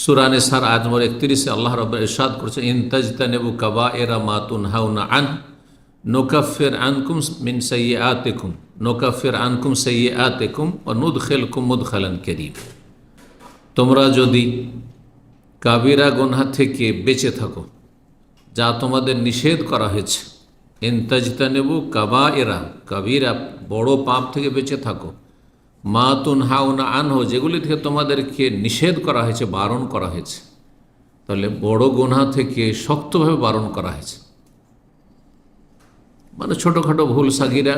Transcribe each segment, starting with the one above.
সূরা নিসার আয়াত নম্বর 31 আল্লাহ রাব্বুল ইরশাদ করেছেন, ইন তাজতানিবু কাবাইরা মা তুনহাউনা আন নুকাফির আনকুম মিন সাইয়্যাতিকুম নুকাফির আনকুম সাইয়্যাতিকুম ওয়া নুদখিলকুম মুদখালান কারীম। তোমরা যদি কাবিরা গুনাহ থেকে বেঁচে থাকো যা তোমাদের নিষেধ করা হয়েছে, ইন তাজতানিবু কাবাইরা, কাবিরা বড় পাপ থেকে বেঁচে থাকো, মা তুনহাউনা আনহু, যেগুলি থেকে তোমাদেরকে নিষেধ করা হয়েছে, বারণ করা হয়েছে। তাহলে বড় গুনাহ থেকে শক্তভাবে বারণ করা হয়েছে। মানে ছোটোখাটো ভুল সাগিরা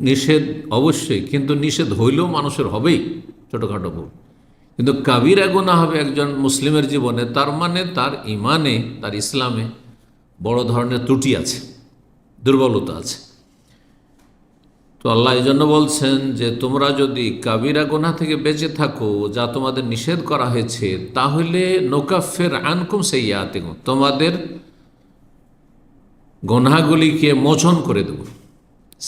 নিষেধ অবশ্যই, কিন্তু নিষেধ হইলেও মানুষের হবেই ছোটোখাটো ভুল। কিন্তু কাবিরা গুনাহ হবে একজন মুসলিমের জীবনে, তার মানে তার ইমানে, তার ইসলামে বড় ধরনের ত্রুটি আছে, দুর্বলতা আছে। তো আল্লাহ এই জন্য বলছেন যে তোমরা যদি কাবিরা গুনাহ থেকে বেঁচে থাকো যা তোমাদের নিষেধ করা হয়েছে, তাহলে নুকাফির আনকুম সাইয়্যাতিকুম, তোমাদের গুনাহগুলিকে মোচন করে দেব।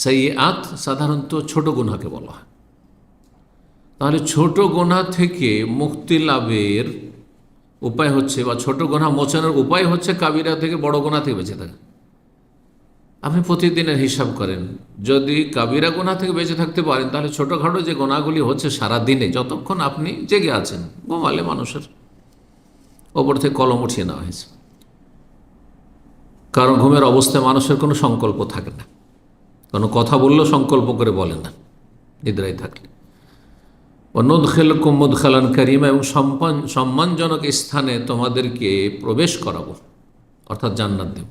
সাইয়্যাত সাধারণত ছোট গুনাহকে বলা হয়। তাহলে ছোট গুনাহ থেকে মুক্তি লাভের উপায় হচ্ছে, বা ছোট গুনাহ মোচনের উপায় হচ্ছে কাবিরা থেকে বড় গুনাহ থেকে বেঁচে থাকা। আপনি প্রতিদিনের হিসাব করেন, যদি কাবিরা গুনাহ থেকে বেঁচে থাকতে পারেন, তাহলে ছোটোখাটো যে গুনাহগুলি হচ্ছে সারা দিনে, যতক্ষণ আপনি জেগে আছেন, ঘুমালে মানুষের ওপর থেকে কলম উঠিয়ে নেওয়া হয়েছে। কারণ ঘুমের অবস্থায় মানুষের কোনো সংকল্প থাকে না, কোনো কথা বললেও সংকল্প করে বলে না নিদ্রায় থাকলে। নুদখিলকুম মুদখালান কারীমা, এবং সম্মানজনক স্থানে তোমাদেরকে প্রবেশ করাবো, অর্থাৎ জান্নাত দেব।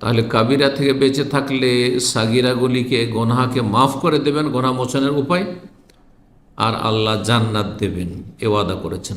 তাহলে কাবিরা থেকে বেঁচে থাকলে সাগিরাগুলিকে, গোনাহকে মাফ করে দেবেন, গোনাহ মোচনের উপায়, আর আল্লাহ জান্নাত দেবেন এ ওয়াদা করেছেন।